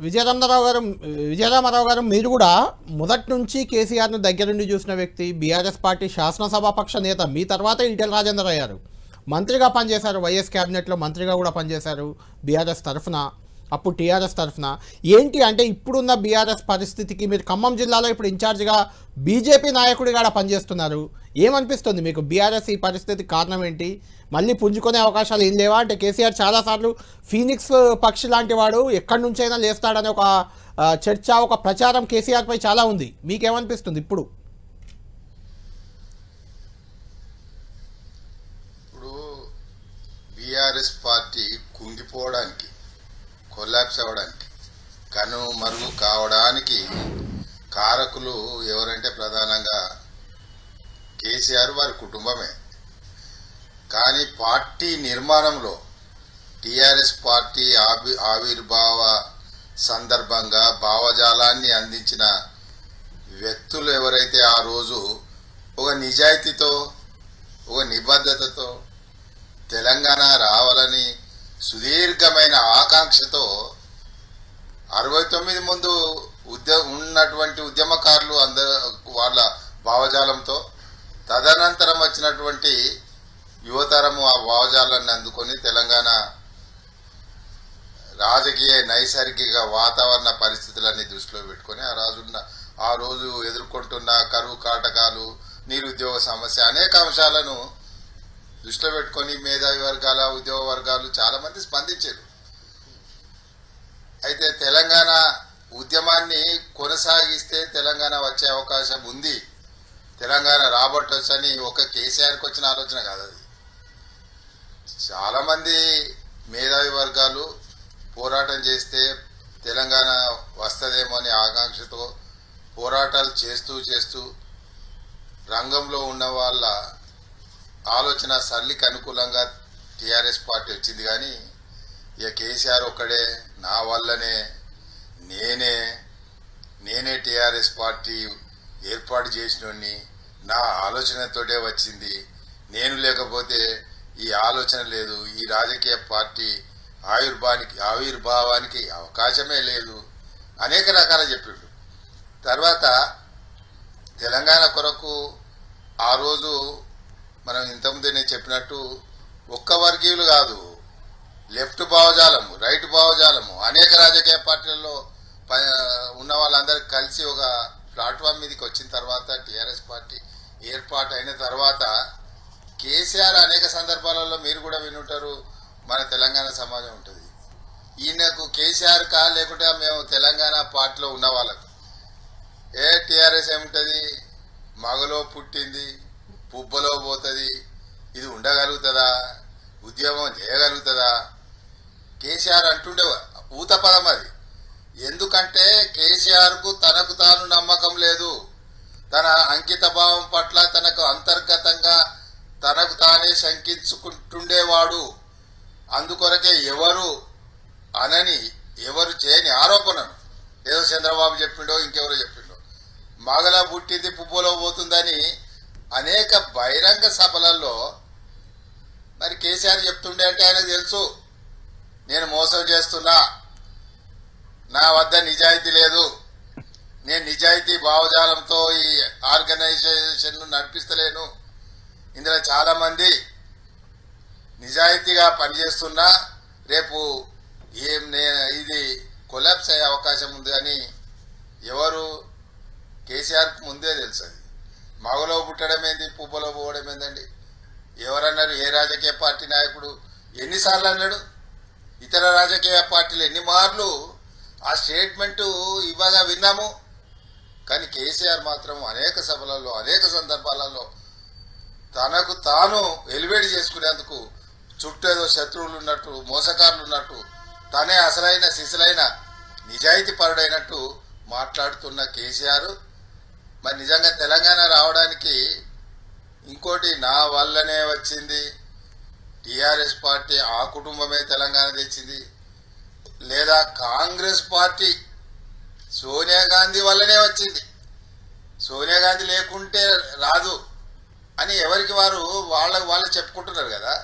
విజయరామారావు గారు మీరు కూడా మొదటి నుంచి కేసీఆర్ను దగ్గరుండి చూసిన వ్యక్తి, బీఆర్ఎస్ పార్టీ శాసనసభాపక్ష నేత. మీ తర్వాత ఈటెల రాజేందర్ అయ్యారు, మంత్రిగా పనిచేశారు, వైఎస్ క్యాబినెట్లో మంత్రిగా కూడా పనిచేశారు బీఆర్ఎస్ తరఫున, అప్పుడు టీఆర్ఎస్ తరఫున. ఏంటి అంటే ఇప్పుడున్న బీఆర్ఎస్ పరిస్థితికి మీరు ఖమ్మం జిల్లాలో ఇప్పుడు ఇన్ఛార్జిగా బీజేపీ నాయకుడిగా పనిచేస్తున్నారు, ఏమనిపిస్తుంది మీకు? బీఆర్ఎస్ ఈ పరిస్థితికి కారణం ఏంటి? మళ్ళీ పుంజుకునే అవకాశాలు ఏం లేవా? అంటే కేసీఆర్ చాలాసార్లు ఫీనిక్స్ పక్షి లాంటి వాడు ఎక్కడి నుంచైనా లేస్తాడనే ఒక చర్చ, ఒక ప్రచారం కేసీఆర్పై చాలా ఉంది. మీకేమనిపిస్తుంది ఇప్పుడు? ఇప్పుడు బీఆర్ఎస్ పార్టీ కుంగిపోవడానికి, కొలాప్స్ అవ్వడానికి, కనుమరుగు కావడానికి కారకులు ఎవరంటే ప్రధానంగా కేసీఆర్, వారి కుటుంబమే. కానీ పార్టీ నిర్మాణంలో టీఆర్ఎస్ పార్టీ ఆవిర్భావ సందర్భంగా భావజాలాన్ని అందించిన వ్యక్తులు ఎవరైతే ఆ రోజు ఒక నిజాయితీతో, ఒక నిబద్ధతతో తెలంగాణ రావాలని సుదీర్ఘమైన ఆకాంక్షతో 69 ముందు ఉన్నటువంటి ఉద్యమకారులు అందరూ వాళ్ళ భావజాలంతో, తదనంతరం వచ్చినటువంటి యువతరము ఆ భావజాలాన్ని అందుకొని తెలంగాణ రాజకీయ నైసర్గిక వాతావరణ పరిస్థితులన్నీ దృష్టిలో పెట్టుకొని ఆ రోజు ఎదుర్కొంటున్న కరువు కాటకాలు, నిరుద్యోగ సమస్య, అనేక అంశాలను దృష్టిలో పెట్టుకొని మేధావి వర్గాల, ఉద్యోగ వర్గాలు చాలా మంది స్పందించారు. అయితే తెలంగాణ ఉద్యమాన్ని కొనసాగిస్తే తెలంగాణ వచ్చే అవకాశం ఉంది, తెలంగాణ రాబట్టొచ్చని ఒక కేసీఆర్కి వచ్చిన ఆలోచన కాదు. అది చాలా మంది మేధావి వర్గాలు పోరాటం చేస్తే తెలంగాణ వస్తుందేమో అని ఆకాంక్షతో పోరాటాలు చేస్తూ రంగంలో ఉన్న వాళ్ళ ఆలోచన సరళికి అనుకూలంగా టీఆర్ఎస్ పార్టీ వచ్చింది. కానీ ఇక కేసీఆర్ ఒక్కడే నా వల్లనే నేనే టీఆర్ఎస్ పార్టీ ఏర్పాటు చేసినోడిని, నా ఆలోచనతోటే వచ్చింది, నేను లేకపోతే ఈ ఆలోచన లేదు, ఈ రాజకీయ పార్టీ ఆవిర్భావానికి అవకాశమే లేదు, అనేక రకాల చెప్పిండు. తర్వాత తెలంగాణ కొరకు ఆ రోజు మనం ఇంతకుముందే నేను చెప్పినట్టు ఒక్క వర్గీయులు కాదు, లెఫ్ట్ భావజాలము, రైట్ భావజాలము, అనేక రాజకీయ పార్టీలలో ఉన్న వాళ్ళందరూ కలిసి ఒక ప్లాట్ఫామ్ మీదకి వచ్చిన తర్వాత టీఆర్ఎస్ పార్టీ ఏర్పాటు అయిన తర్వాత కేసీఆర్ అనేక సందర్భాలలో మీరు కూడా వినుంటారు, మన తెలంగాణ సమాజం ఉంటుంది, ఈయనకు కేసీఆర్ కా లేకుంటే మేము తెలంగాణ పార్టీలో ఉన్న వాళ్ళకు టీఆర్ఎస్ ఏముంటుంది, మగలో పుట్టింది పుబ్బలో పోతుంది, ఇది ఉండగలుగుతుందా, ఉద్యమం చేయగలుగుతుందా? కేసీఆర్ అంటుండే ఊత పదం అది. ఎందుకంటే కేసీఆర్కు తనకు తాను నమ్మకం లేదు, తన అంకిత భావం పట్ల తనకు అంతర్గతంగా తనకు తానే శంకించుకుంటుండేవాడు. అందుకొరకే ఎవరు చేయని ఆరోపణను ఏదో చంద్రబాబు చెప్పిండో ఇంకెవరో చెప్పిండో మగల పుట్టింది పువ్వులో పోతుందని అనేక బహిరంగ సభలలో మరి కేసీఆర్ చెప్తుండే అంటే ఆయనకు తెలుసు, నేను మోసం చేస్తున్నా, నా వద్ద నిజాయితీ లేదు, నేను నిజాయితీ భావజాలంతో ఈ ఆర్గనైజేషన్ నడిపిస్తలేను, ఇందులో చాలా మంది నిజాయితీగా పనిచేస్తున్నా రేపు ఇది కొలాప్స్ అయ్యే అవకాశం ఉంది అని ఎవరు కేసీఆర్కి ముందే తెలుసు. అది మగలో పుట్టడం ఏంది, పువ్వులో పోవడం ఏందండి? ఎవరన్నారు? ఏ రాజకీయ పార్టీ నాయకుడు ఎన్నిసార్లు అన్నాడు? ఇతర రాజకీయ పార్టీలు ఎన్ని మార్లు ఆ స్టేట్మెంటు ఇవ్వగా విన్నాము. కానీ కేసీఆర్ మాత్రం అనేక సభలలో, అనేక సందర్భాలలో తనకు తాను ఎలివేట్ చేసుకునేందుకు చుట్టూ ఏదో శత్రువులు ఉన్నట్టు, మోసకారులు ఉన్నట్టు, తనే అసలైన సిసలైన నిజాయితీ పరుడైనట్టు మాట్లాడుతున్న కేసీఆర్ మరి నిజంగా తెలంగాణ రావడానికి ఇంకోటి నా వల్లనే వచ్చింది, టీఆర్ఎస్ పార్టీ ఆ కుటుంబమే తెలంగాణ తెచ్చింది, లేదా కాంగ్రెస్ పార్టీ సోనియా గాంధీ వల్లనే వచ్చింది, సోనియా గాంధీ లేకుంటే రాదు అని ఎవరికి వాళ్ళు చెప్పుకుంటున్నారు కదా.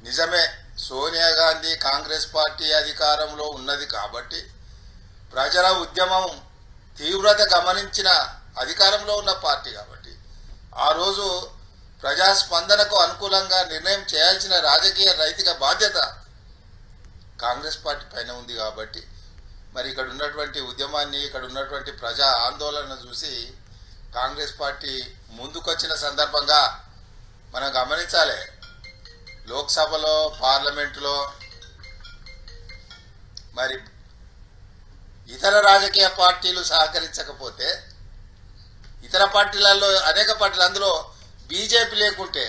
నిజమే, సోనియా గాంధీ కాంగ్రెస్ పార్టీ అధికారంలో ఉన్నది కాబట్టి ప్రజల ఉద్యమం తీవ్రత గమనించిన అధికారంలో ఉన్న పార్టీ కాబట్టి ఆ రోజు ప్రజాస్పందనకు అనుకూలంగా నిర్ణయం చేయాల్సిన రాజకీయ నైతిక బాధ్యత కాంగ్రెస్ పార్టీ పైన ఉంది కాబట్టి మరి ఇక్కడ ఉన్నటువంటి ఉద్యమాన్ని ఇక్కడ ఉన్నటువంటి ప్రజా ఆందోళన చూసి కాంగ్రెస్ పార్టీ ముందుకొచ్చిన సందర్భంగా మనం గమనించాలి. లోక్సభలో పార్లమెంటులో మరి ఇతర రాజకీయ పార్టీలు సహకరించకపోతే ఇతర పార్టీలలో అనేక పార్టీలు అందులో బీజేపీ లేకుంటే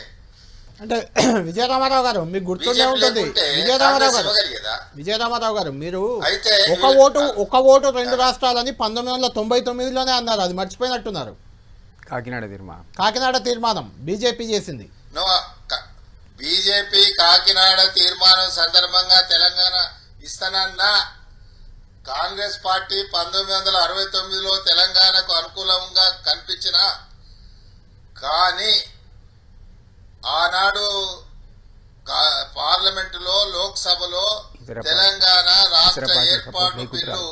అంటే విజయరామారావు మీకు గుర్తుండే ఉంటుంది. విజయరామారావు గారు మీరు ఒక ఓటు 2 రాష్ట్రాలని 1999లోనే అన్నారు. అది మర్చిపోయినట్టున్నారు. కాకినాడ తీర్మానం బీజేపీ చేసింది. బీజేపీ కాకినాడ తీర్మానం సందర్భంగా తెలంగాణ ఇస్తానన్నా కాంగ్రెస్ పార్టీ 1969లో తెలంగాణకు అనుకూలంగా కనిపించిన కానీ ఆనాడు పార్లమెంటులో లోక్సభలో తెలంగాణ రాష్ట్ర ఏర్పాటు బిల్లు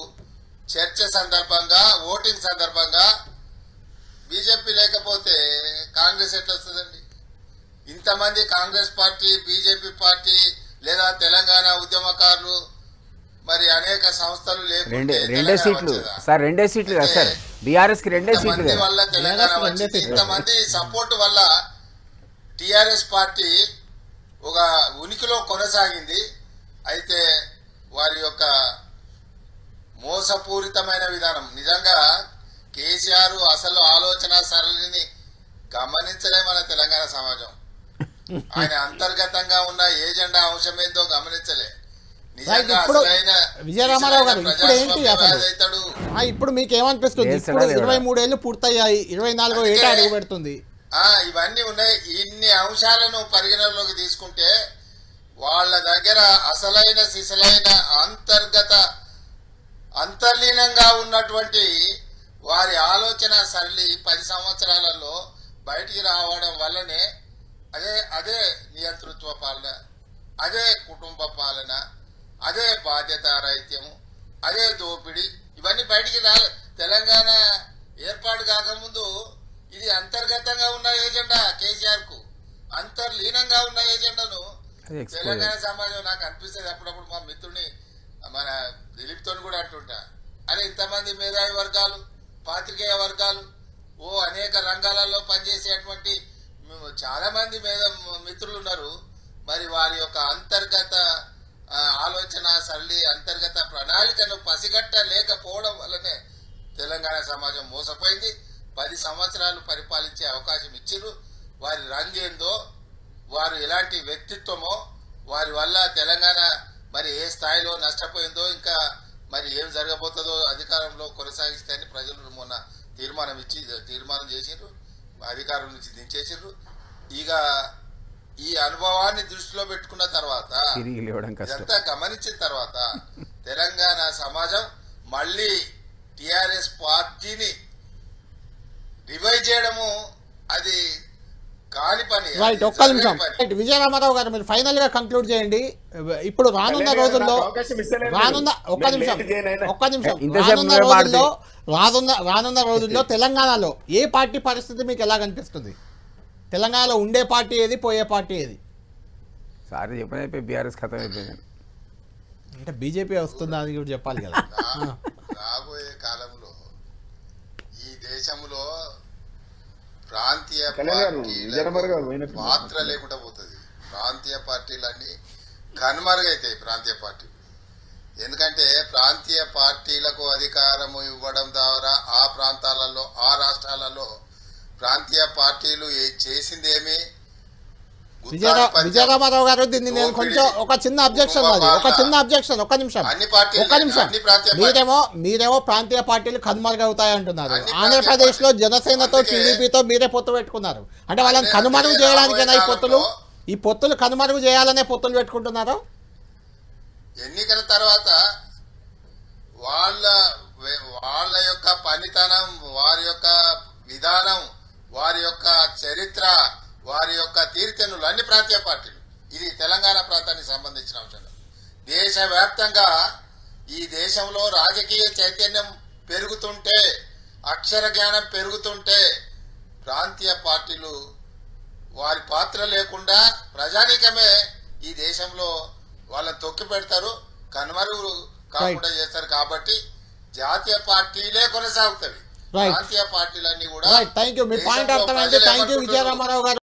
చర్చ సందర్భంగా ఓటింగ్ సందర్భంగా బీజేపీ లేకపోతే కాంగ్రెస్ ఎట్లా వస్తుందండి? ఇంతమంది కాంగ్రెస్ పార్టీ బీజేపీ పార్టీ లేదా తెలంగాణ ఉద్యమకారులు మరి అనేక సంస్థలు రెండే సీట్లు సార్, రెండే సీట్లు కదా సార్, బీఆర్ఎస్ కి రెండే సీట్లు వల్ల తెలంగాణ వచ్చింది. ఇంతమంది సపోర్ట్ వల్ల టిఆర్ఎస్ పార్టీ ఒక ఉనికిలో కొనసాగింది. అయితే వారి యొక్క మోసపూరితమైన విధానం నిజంగా కేసీఆర్ అసలు ఆలోచన సరళిని గమనించలే మన తెలంగాణ సమాజం. ఆయన అంతర్గతంగా ఉన్న ఏజెండా అంశం ఏందో గమనించలే. విజయరామారావు గారు ఇప్పుడు ఏంటి అసలు ఇప్పుడు మీకు ఏమనిపిస్తుంది? ఇప్పుడు 23 ఏళ్ళు పూర్తయ్యాయి, 24వ ఏట అడుగు పెడుతుంది. ఇవన్నీ ఉన్నాయి. ఇన్ని అంశాలను పరిగణనలోకి తీసుకుంటే వాళ్ళ దగ్గర అసలైన సిసలైన అంతర్లీనంగా ఉన్నటువంటి వారి ఆలోచన సరళి 10 సంవత్సరాలలో బయటికి రావడం వల్లనే అదే నియంతృత్వ పాలన, అదే కుటుంబ పాలన, అదే బాధ్యతారాహిత్యము, అదే దోపిడి, ఇవన్నీ బయటికి రాలే. తెలంగాణ ఏర్పాటు కాకముందు ఇది అంతర్గతంగా ఉన్న ఏజెండా కేసీఆర్ కు, అంతర్లీనంగా ఉన్న ఏజెండాను తెలంగాణ సమాజం నాకు అనిపిస్తుంది. అప్పుడప్పుడు మా మిత్రుని మన దిలీప్ తోని కూడా అంటుంటా, అరే ఇంతమంది మేధావి వర్గాలు, పాత్రికేయ వర్గాలు, అనేక రంగాలలో పనిచేసేటువంటి చాలా మంది మిత్రులు ఉన్నారు. మరి వారి యొక్క అంతర్గత ఆలోచన సరళి, అంతర్గత ప్రణాళికను పసిగట్టలేకపోవడం వల్లనే తెలంగాణ సమాజం మోసపోయింది. 10 సంవత్సరాలు పరిపాలించే అవకాశం ఇచ్చిర్రు. వారి రంగేందో, వారు ఎలాంటి వ్యక్తిత్వమో, వారి వల్ల తెలంగాణ మరి ఏ స్థాయిలో నష్టపోయిందో, ఇంకా మరి ఏం జరగబోతుందో అధికారంలో కొనసాగిస్తాయని ప్రజలు మొన్న తీర్మానం చేసిండ్రు, అధికారం నుంచి దించేసిండ్రు. ఇక ఈ అనుభవాన్ని దృష్టిలో పెట్టుకున్న తర్వాత, ఇదంతా గమనించిన తర్వాత తెలంగాణ సమాజం మళ్ళీ టిఆర్ఎస్ పార్టీని రివైవ్ చేయడము అది కాని పని. ఒక్క నిమిషం విజయరామారావు గారు, మీరు ఫైనల్ గా కంక్లూడ్ చేయండి. ఇప్పుడు రానున్న రోజుల్లో రానున్న రోజుల్లో తెలంగాణలో ఏ పార్టీ పరిస్థితి మీకు ఎలా కనిపిస్తుంది? తెలంగాణలో ఉండే పార్టీ ఏది, పోయే పార్టీ ఏది? సార్ చెప్పిన బీఆర్ఎస్ ఖతం అయిపోయింది అంటే బీజేపీ వస్తుందా అని కూడా చెప్పాలి కదా. రాబోయే కాలంలో ఈ దేశంలో ప్రాంతీయ పాత్ర లేకుండా పోతుంది. ప్రాంతీయ పార్టీలన్నీ కనుమరుగైతాయి. ప్రాంతీయ పార్టీలు ఎందుకంటే ప్రాంతీయ పార్టీలకు అధికారము ఇవ్వడం ద్వారా ఆ ప్రాంతాలలో, ఆ రాష్ట్రాలలో ప్రాంతీయ పార్టీలు చేసిందేమి? విజయరామారావు గారు, దీన్ని నేను కొంచెం ఒక చిన్న అబ్జెక్షన్, ఒక్క నిమిషం. మీరేమో ప్రాంతీయ పార్టీలు కనుమరుగవుతాయి అంటున్నారు. ఆంధ్రప్రదేశ్ లో జనసేనతో, టీడీపీతో మీరే పొత్తు పెట్టుకున్నారు. అంటే వాళ్ళని కనుమరుగు చేయడానికేనా ఈ పొత్తులు కనుమరుగు చేయాలనే పొత్తులు పెట్టుకుంటున్నారు? ఎన్నికల తర్వాత వాళ్ళ యొక్క పనితనం, వారి యొక్క విధానం, వారి యొక్క చరిత్ర, వారి యొక్క తీర్థనులు అన్ని ప్రాంతీయ పార్టీలు, ఇది తెలంగాణ ప్రాంతానికి సంబంధించిన అంశం. దేశవ్యాప్తంగా ఈ దేశంలో రాజకీయ చైతన్యం పెరుగుతుంటే, అక్షర జ్ఞానం పెరుగుతుంటే ప్రాంతీయ పార్టీలు వారి పాత్ర లేకుండా ప్రజానీకమే ఈ దేశంలో వాళ్ళని తొక్కి పెడతారు, కనుమరుగు కాకుండా చేస్తారు. కాబట్టి జాతీయ పార్టీలే కొనసాగుతాయి. ప్రాంతీయ పార్టీలన్నీ కూడా థ్యాంక్ యూ. మీ పాయింట్ అర్థమైంది. థ్యాంక్ యూ విజయరామారావు గారు.